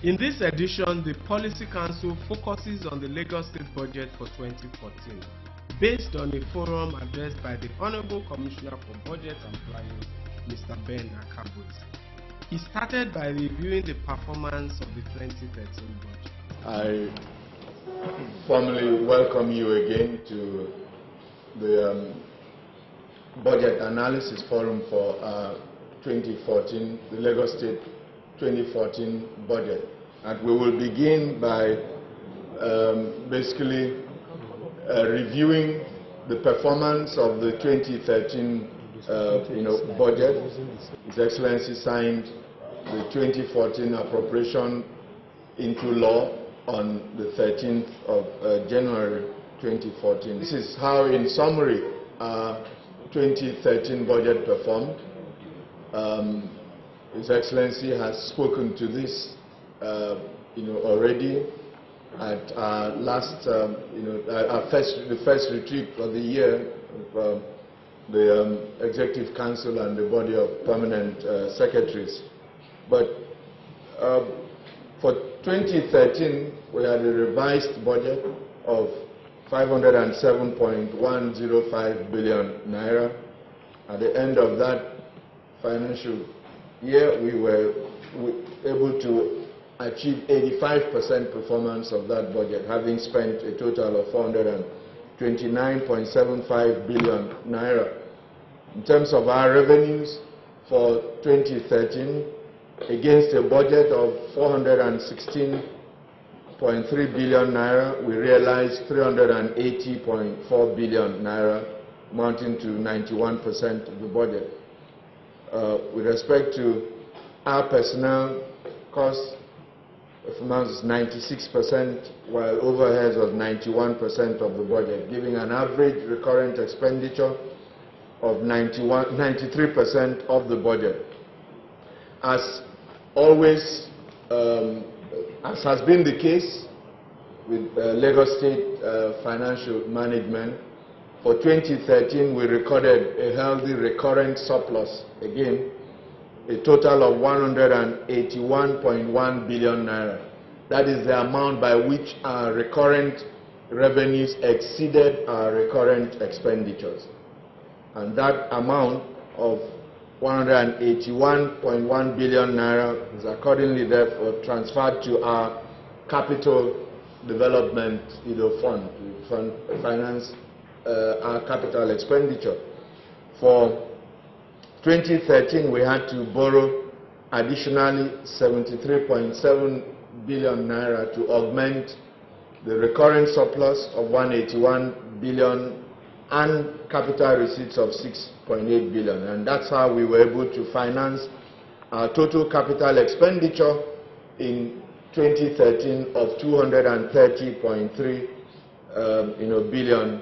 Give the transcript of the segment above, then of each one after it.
In this edition, the Policy Council focuses on the Lagos State budget for 2014, based on a forum addressed by the Honorable Commissioner for Budget and Planning, Mr. Ben Akabuz. He started by reviewing the performance of the 2013 budget. I formally welcome you again to the Budget Analysis Forum for 2014, the Lagos State 2014 budget. And we will begin by basically reviewing the performance of the 2013 budget. His Excellency signed the 2014 appropriation into law on the 13th of January 2014. This is how, in summary, our 2013 budget performed. His Excellency has spoken to this, already at our last, the first retreat for the year of the Executive Council and the body of permanent secretaries. But for 2013, we had a revised budget of 507.105 billion naira. At the end of that financial year, we were able to achieve 85% performance of that budget, having spent a total of 429.75 billion naira. In terms of our revenues for 2013, against a budget of 416.3 billion naira, we realized 380.4 billion naira, amounting to 91% of the budget. With respect to our personnel costs, performance is 96%, while overheads was 91% of the budget, giving an average recurrent expenditure of 93% of the budget. As always, as has been the case with Lagos State financial management, for 2013 we recorded a healthy recurrent surplus, again, a total of 181.1 billion naira. That is the amount by which our recurrent revenues exceeded our recurrent expenditures. And that amount of 181.1 billion naira is accordingly therefore transferred to our capital development fund to finance our capital expenditure. For 2013, we had to borrow additionally 73.7 billion naira to augment the recurrent surplus of 181 billion and capital receipts of 6.8 billion. And that's how we were able to finance our total capital expenditure in 2013 of 230.3 billion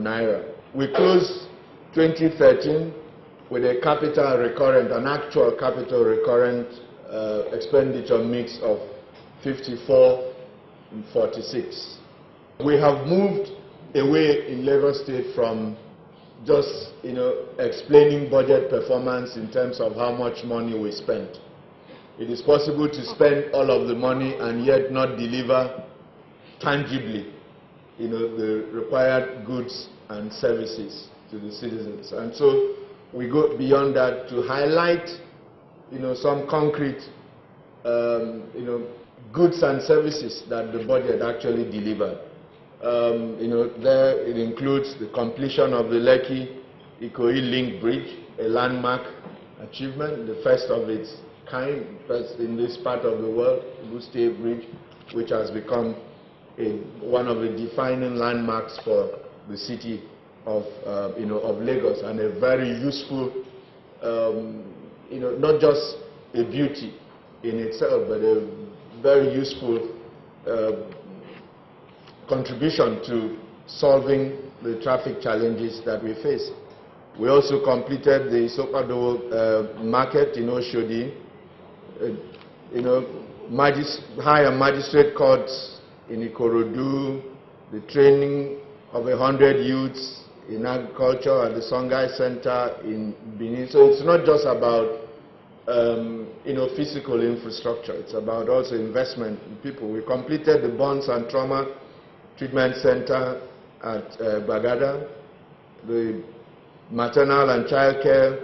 naira. We closed 2013 with a capital recurrent, an actual capital recurrent expenditure mix of 54 and 46. We have moved away in Lagos State from just explaining budget performance in terms of how much money we spent. It is possible to spend all of the money and yet not deliver tangibly the required goods and services to the citizens. And so we go beyond that to highlight some concrete goods and services that the budget actually delivered. There it includes the completion of the Lekki-Ikoyi Link Bridge, a landmark achievement, the first of its kind, first in this part of the world, Buste Bridge, which has become one of the defining landmarks for the city of Lagos, and a very useful, not just a beauty in itself, but a very useful contribution to solving the traffic challenges that we face. We also completed the Sokado market in Oshodi, higher magistrate courts in Ikorodu, the training of 100 youths in agriculture at the Songhai Center in Benin. So it's not just about physical infrastructure. It's about also investment in people. We completed the Burns and Trauma Treatment Center at Bagada, the maternal and child care,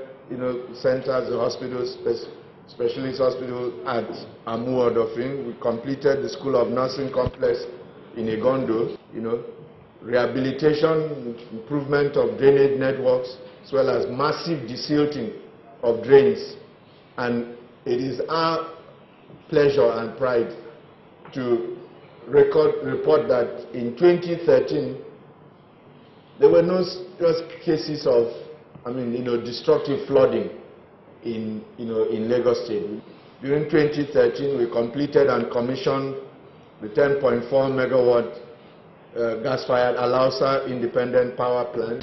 centers, the hospitals, specialist hospital at Amu Odofin. We completed the School of Nursing complex in Igondo, rehabilitation, improvement of drainage networks, as well as massive desilting of drains. And it is our pleasure and pride to report that in 2013, there were no serious cases of, destructive flooding in Lagos State. During 2013, we completed and commissioned the 10.4 megawatt gas-fired Alausa Independent Power Plant.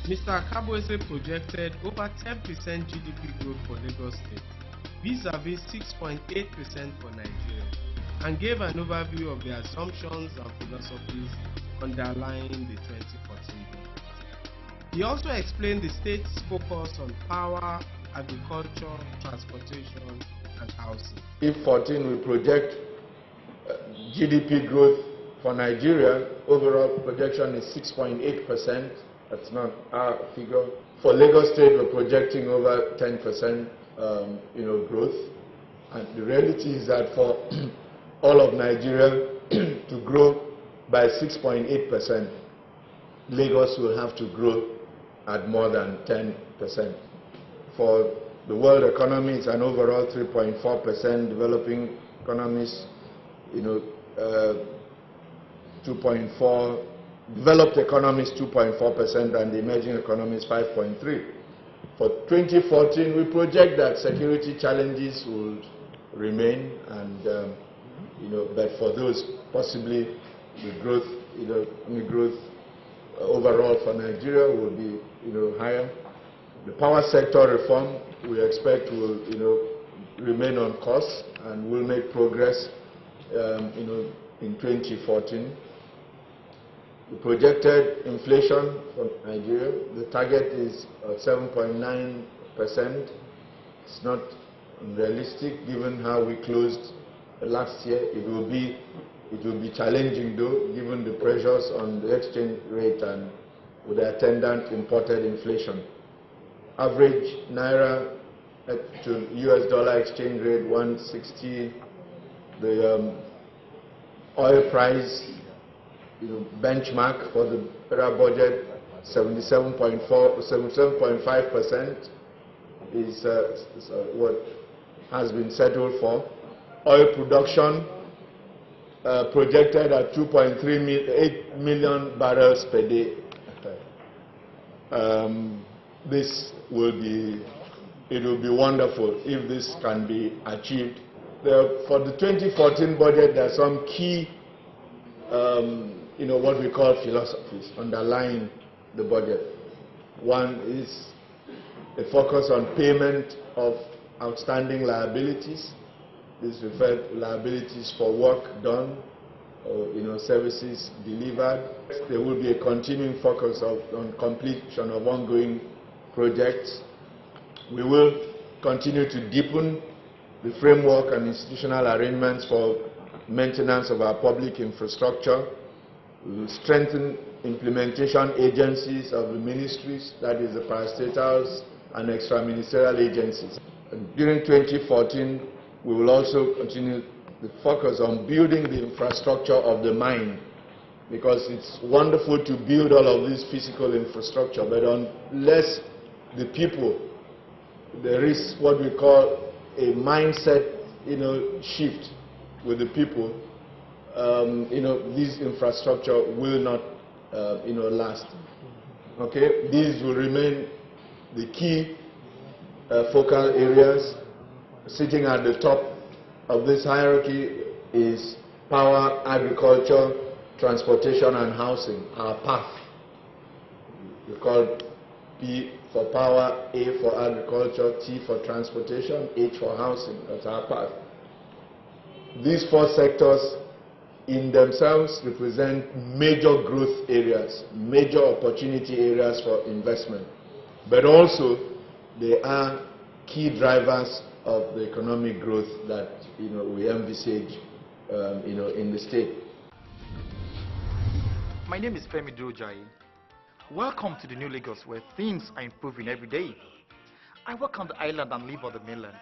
Mr. Kabwese projected over 10% GDP growth for Lagos State, vis-a-vis 6.8% for Nigeria, and gave an overview of the assumptions and philosophies underlying the 2014 budget. He also explained the state's focus on power, agriculture, transportation, and housing. In 2014, we project GDP growth for Nigeria. Overall projection is 6.8%. That's not our figure. For Lagos State, we're projecting over 10%, growth. And the reality is that for all of Nigeria to grow by 6.8%, Lagos will have to grow at more than 10%. For the world economy, it's an overall 3.4%. Developing economies, 2.4%. Developed economies 2.4%, and the emerging economies 5.3%. For 2014, we project that security challenges will remain, and but for those, possibly the growth, growth overall for Nigeria will be, higher. The power sector reform we expect will, remain on course, and will make progress, in 2014. The projected inflation for Nigeria, the target is 7.9%. It's not unrealistic given how we closed last year. It will be challenging though, given the pressures on the exchange rate and with the attendant imported inflation. Average Naira to US dollar exchange rate 160. The oil price, benchmark for the federal budget 77.5% is what has been settled for. Oil production projected at 2.38 million barrels per day. This will be wonderful if this can be achieved. For the 2014 budget, there are some key what we call philosophies underlying the budget. One is a focus on payment of outstanding liabilities. This refers to liabilities for work done or services delivered. There will be a continuing focus on completion of ongoing projects. We will continue to deepen the framework and institutional arrangements for maintenance of our public infrastructure. We will strengthen implementation agencies of the ministries, that is the parastatals and extra-ministerial agencies. And during 2014, we will also continue the focus on building the infrastructure of the mine, because it's wonderful to build all of this physical infrastructure, but unless the people, there is what we call a mindset, shift with the people, this infrastructure will not, last. Okay, these will remain the key focal areas. Sitting at the top of this hierarchy is power, agriculture, transportation, and housing. Our path. We call P for power, A for agriculture, T for transportation, H for housing. That's our path. These four sectors, in themselves represent major growth areas, major opportunity areas for investment. But also, they are key drivers of the economic growth that we envisage in the state. My name is Femi Durojayi. Welcome to the New Lagos, where things are improving every day. I work on the island and live on the mainland.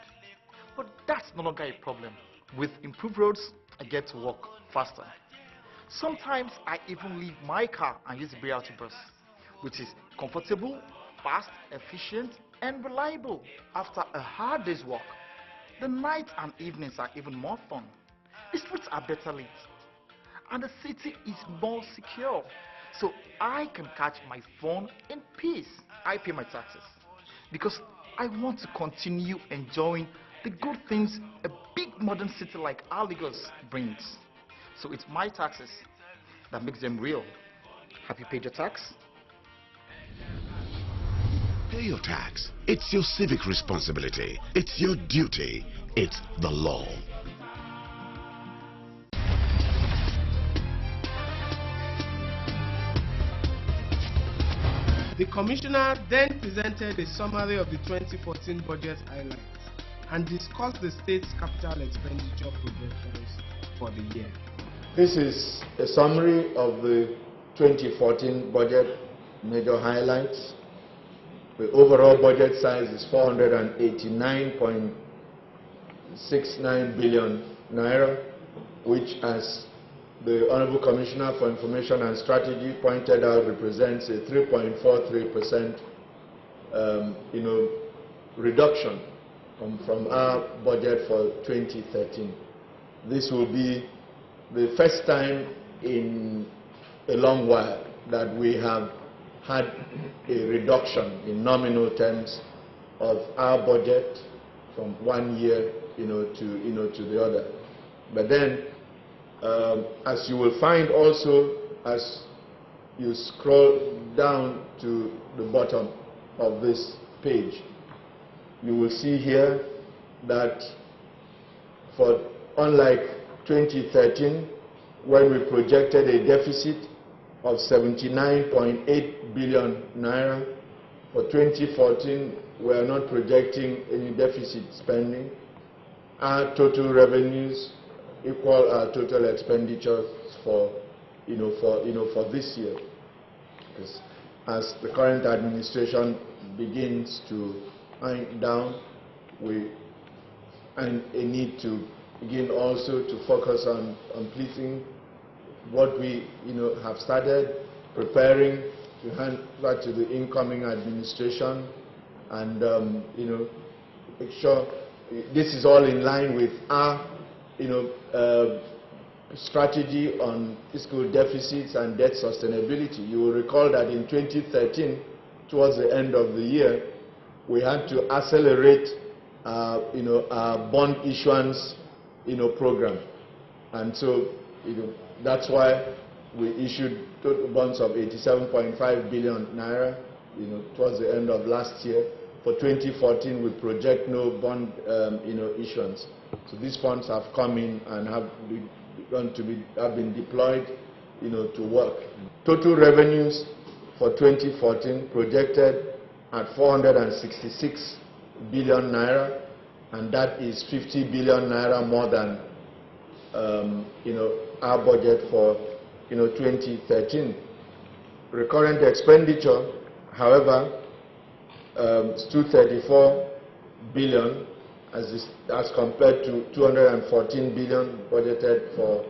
But that's no longer a problem. With improved roads, I get to work faster. Sometimes I even leave my car and use the BRT bus, which is comfortable, fast, efficient, and reliable. After a hard day's work, the nights and evenings are even more fun. The streets are better lit, and the city is more secure. So I can catch my phone in peace. I pay my taxes because I want to continue enjoying the good things a big modern city like our Lagos brings. So it's my taxes that makes them real. Have you paid your tax? Pay your tax. It's your civic responsibility. It's your duty. It's the law. The Commissioner then presented a summary of the 2014 budget highlights and discussed the state's capital expenditure projections for the year. This is a summary of the 2014 budget major highlights. The overall budget size is 489.69 billion naira, which, as the Honorable Commissioner for Information and Strategy pointed out, represents a 3.43% reduction from our budget for 2013. This will be the first time in a long while that we have had a reduction in nominal terms of our budget from one year to the other. But then, as you will find also, as you scroll down to the bottom of this page, you will see here that unlike 2013, when we projected a deficit of 79.8 billion naira, for 2014 we are not projecting any deficit spending. Our total revenues equal our total expenditures for this year. As the current administration begins to wind down, and a need to begin also to focus on completing what we have started, preparing to hand back to the incoming administration, and make sure this is all in line with our strategy on fiscal deficits and debt sustainability. You will recall that in 2013, towards the end of the year, we had to accelerate our bond issuance program, and so that's why we issued total bonds of 87.5 billion naira towards the end of last year. For 2014, we project no bond issuance. So these funds have come in and have been deployed to work. Total revenues for 2014 projected at 466 billion naira, and that is 50 billion naira more than our budget for 2013. Recurrent expenditure, however, stood 34 billion as compared to 214 billion budgeted for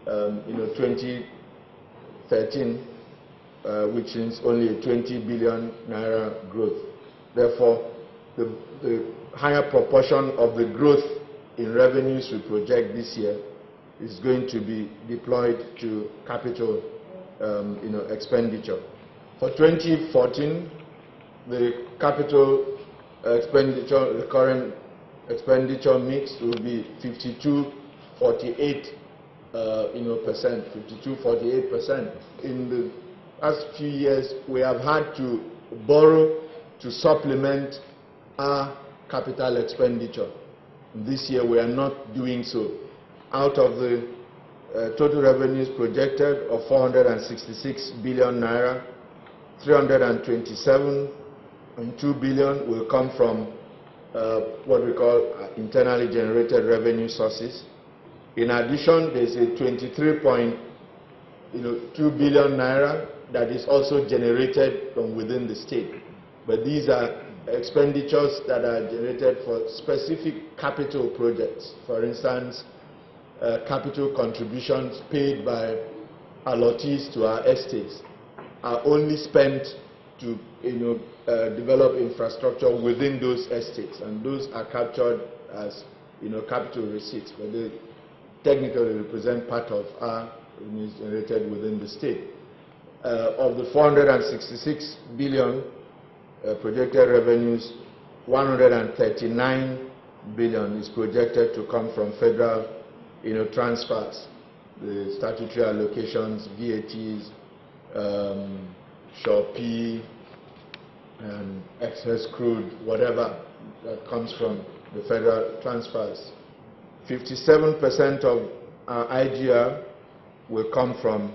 2013, which is only a 20 billion naira growth. Therefore, the higher proportion of the growth in revenues we project this year is going to be deployed to capital expenditure. For 2014, the capital expenditure, the current expenditure mix will be 52-48%. In the past few years, we have had to borrow to supplement our capital expenditure. This year, we are not doing so. Out of the total revenues projected of 466 billion naira. 327.2 billion will come from what we call internally generated revenue sources. In addition, there is a 23.2 billion naira that is also generated from within the state. But these are expenditures that are generated for specific capital projects. For instance, capital contributions paid by allottees to our estates are only spent to develop infrastructure within those estates, and those are captured as capital receipts, but they technically represent part of our revenues generated within the state. Of the 466 billion projected revenues, 139 billion is projected to come from federal transfers, the statutory allocations, VATs, Shopee, and excess crude, whatever that comes from the federal transfers. 57% of our IGR will come from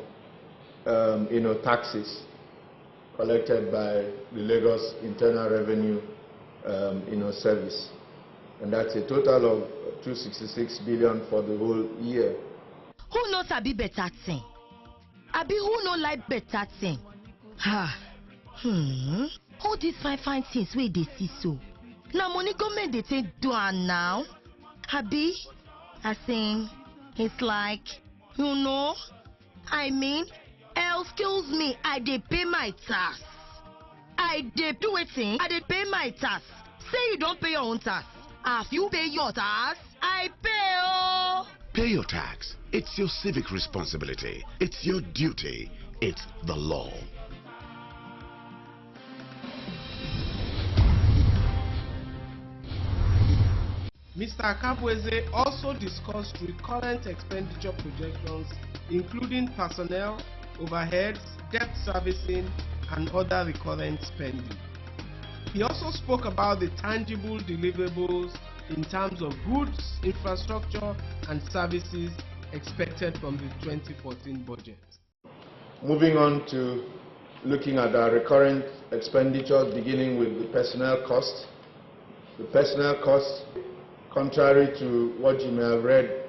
taxes collected by the Lagos Internal Revenue Service, and that's a total of 266 billion for the whole year. Who knows Abi better thing? Abi who no like better thing? All these fine things where they see so. Now money government they take do now. Abi, I think it's like, excuse me, I dey pay my tax. I dey do a thing, I dey pay my tax. Say you don't pay your own tax. If you pay your tax, I pay oh. Pay your tax. It's your civic responsibility. It's your duty. It's the law. Mr. Akabweze also discussed recurrent expenditure projections, including personnel, overheads, debt servicing, and other recurrent spending. He also spoke about the tangible deliverables in terms of goods, infrastructure, and services expected from the 2014 budget. Moving on to looking at our recurrent expenditures, beginning with the personnel costs. The personnel costs, contrary to what you may have read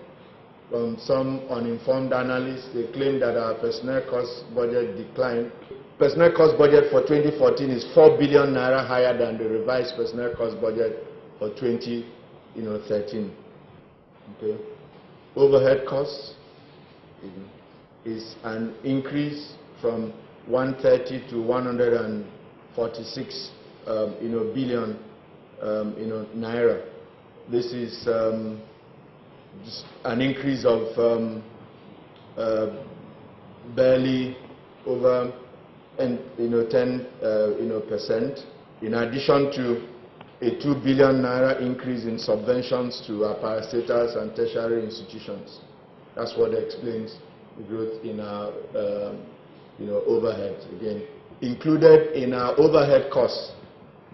from some uninformed analysts, they claim that our personnel cost budget declined. Personnel cost budget for 2014 is 4 billion naira higher than the revised personnel cost budget for 2013. Okay. Overhead costs is an increase from 130 to 146 billion naira. This is just an increase of barely over 10%, in addition to a 2 billion naira increase in subventions to our parastatals and tertiary institutions. That's what explains the growth in our overheads. Again, included in our overhead costs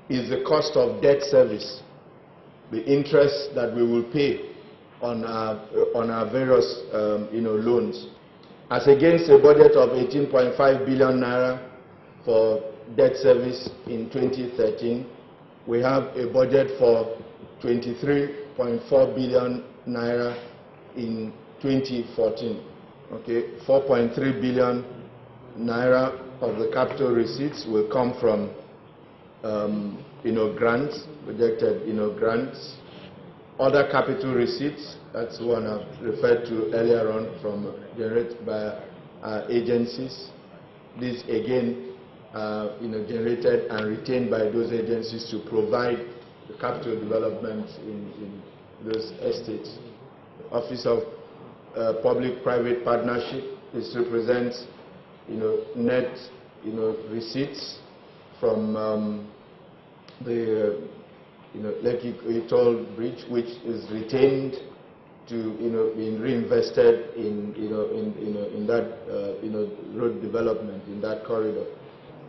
is the cost of debt service, the interest that we will pay on our various loans, as against a budget of 18.5 billion naira for debt service in 2013. We have a budget for 23.4 billion naira in 2014. Okay, 4.3 billion naira of the capital receipts will come from grants, projected grants. Other capital receipts, that's one I've referred to earlier on, from generated by agencies. These again generated and retained by those agencies to provide the capital development in those estates. Office of Public-Private Partnership, this represents net receipts from the Lekki Toll Bridge, which is retained to being reinvested in that road development in that corridor.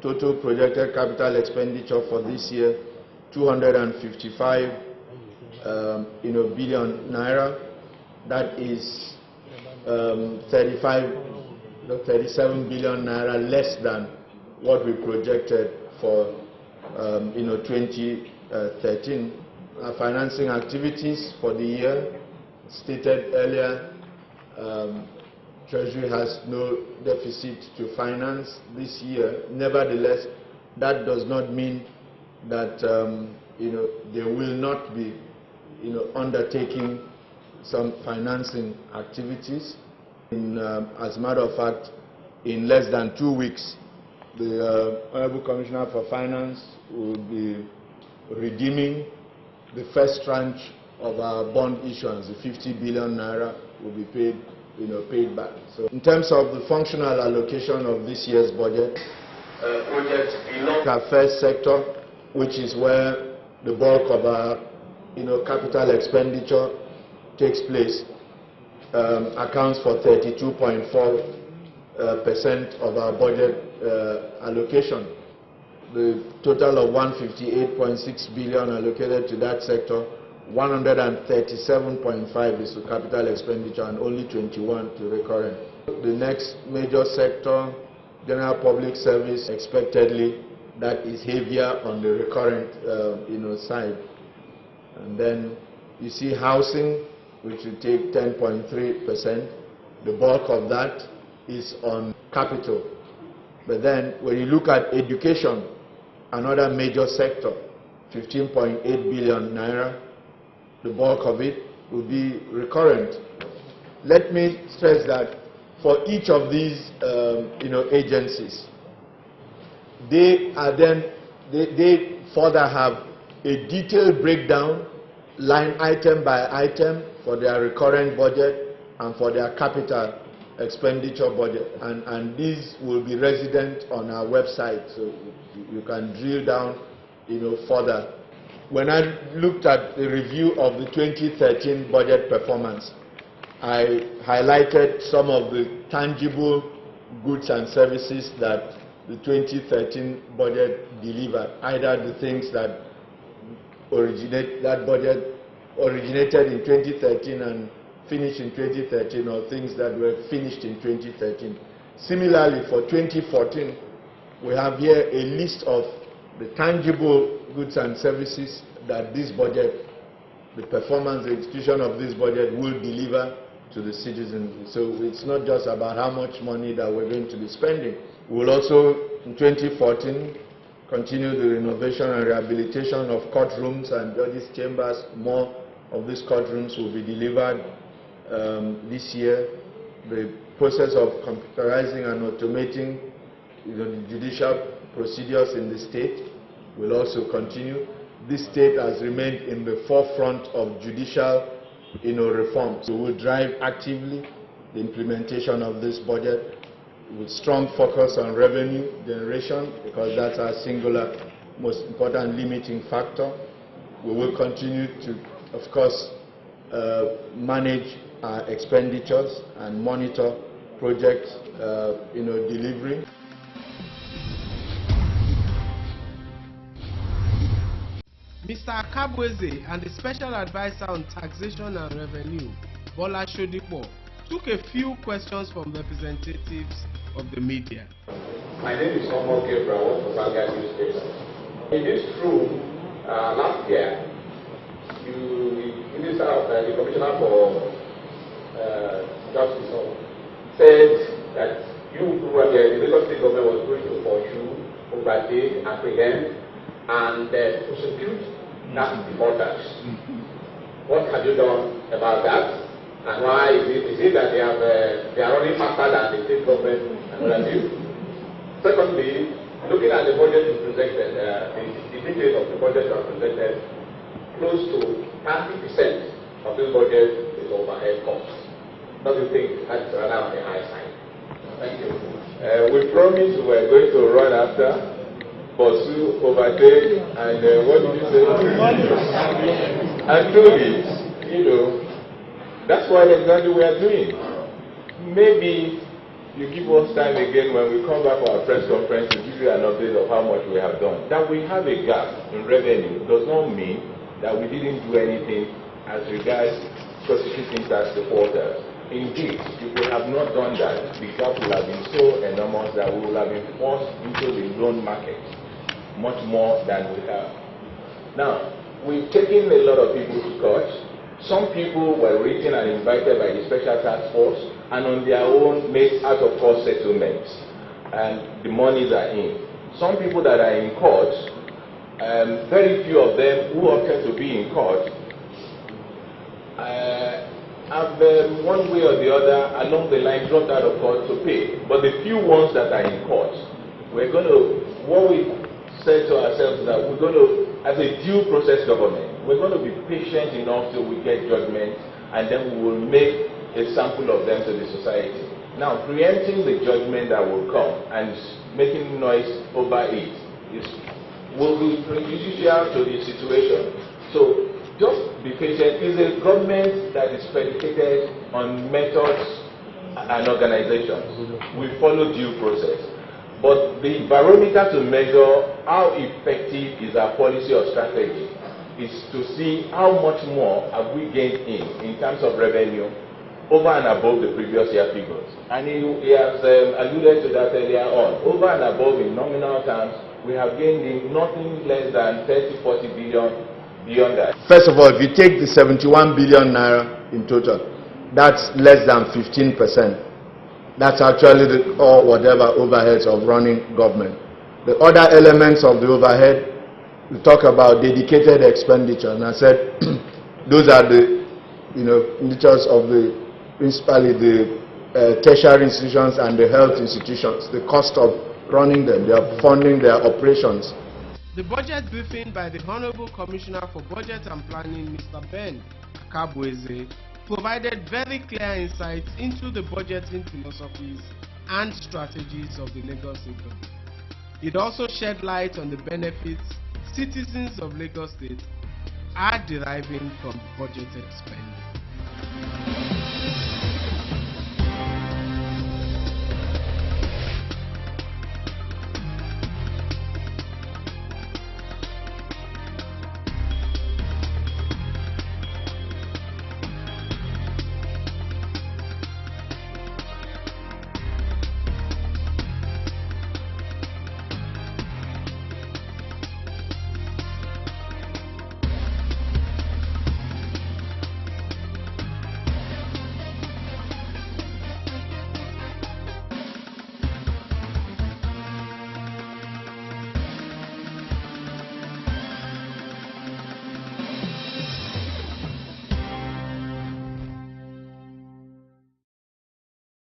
Total projected capital expenditure for this year, 255 billion naira. That is 37 billion naira less than what we projected for 2013. Our financing activities for the year, stated earlier, Treasury has no deficit to finance this year. Nevertheless, that does not mean that they will not be undertaking some financing activities. As a matter of fact, in less than 2 weeks, the Honorable Commissioner for Finance will be redeeming the first tranche of our bond issuance. The 50 billion naira will be paid back. So, in terms of the functional allocation of this year's budget, projects belong to our first sector, which is where the bulk of our capital expenditure takes place, accounts for 32.4% of our budget allocation. The total of 158.6 billion allocated to that sector, 137.5 is to capital expenditure and only 21 to recurrent. The next major sector, general public service, expectedly that is heavier on the recurrent side. And then you see housing, which will take 10.3%. The bulk of that is on capital. But then when you look at education, another major sector, 15.8 billion naira, the bulk of it will be recurrent. Let me stress that for each of these agencies, they further have a detailed breakdown, line item by item, for their recurrent budget and for their capital expenditure budget, and these will be resident on our website, so you can drill down further. When I looked at the review of the 2013 budget performance, I highlighted some of the tangible goods and services that the 2013 budget delivered, either the things that budget originated in 2013 and finished in 2013, or things that were finished in 2013. Similarly, for 2014, we have here a list of the tangible goods and services that this budget, the performance, the execution of this budget will deliver to the citizens. So it's not just about how much money that we're going to be spending. We will also, in 2014, continue the renovation and rehabilitation of courtrooms and judges' chambers. More of these courtrooms will be delivered this year. The process of computerizing and automating the judicial procedures in the state will also continue. This state has remained in the forefront of judicial reform. So we will drive actively the implementation of this budget with strong focus on revenue generation, because that's our singular most important limiting factor. We will continue to, of course, manage our expenditures and monitor project delivery. Mr. Akabweze and the Special Advisor on Taxation and Revenue, Bola Shodipo, took a few questions from representatives of the media. My name is Omar Gabriel from Valga Newspaper. It is true, last year, the Commissioner for Justice said that the Lagos State government was going to pursue, overtake, apprehend, and prosecute tax defaulters. What have you done about that? And why is it that they are running faster than the state government and what have you? Secondly, looking at the budget you presented, the details of the budget you have presented, close to 30% of this budget is overhead costs. Don't you think that's rather on the high side? Thank you. We promised we were going to run after, pursue, overtake, and what did you say? And do it. That's what exactly we are doing. Maybe you give us time again when we come back for our press conference to give you an update of how much we have done. That we have a gap in revenue does not mean that we didn't do anything as regards prosecuting tax defaulters. indeed, if we have not done that, the gap will have been so enormous that we will have been forced into the loan market much more than we have. Now, we've taken a lot of people to court. Some people were written and invited by the Special Task Force and on their own made out-of-court settlements, and the monies are in. Some people that are in court, very few of them who opted to be in court have one way or the other along the line dropped out of court to pay. But the few ones that are in court, what we said to ourselves is that we're going to, as a due process government, we're going to be patient enough till we get judgment, and then we will make a sample of them to the society. Now, preempting the judgment that will come and making noise over it will be prejudicial to the situation. So, just be patient. It's a government that is predicated on methods and organizations. We follow due process. But the barometer to measure how effective is our policy or strategy is to see how much more have we gained in terms of revenue over and above the previous year figures. And he has alluded to that earlier on. Over and above in nominal terms, we have gained in nothing less than 30-40 billion beyond that. First of all, if you take the 71 billion naira in total, that's less than 15%. That's actually or whatever overheads of running government. The other elements of the overhead, we talk about dedicated expenditure, and I said those are the expenditures of the principally the tertiary institutions and the health institutions, the cost of running them, they are funding their operations. The budget briefing by the Honorable Commissioner for Budget and Planning, Mr. Ben Kabweze, provided very clear insights into the budgeting philosophies and strategies of the Lagos State government. It also shed light on the benefits citizens of Lagos State are deriving from budgeted spending.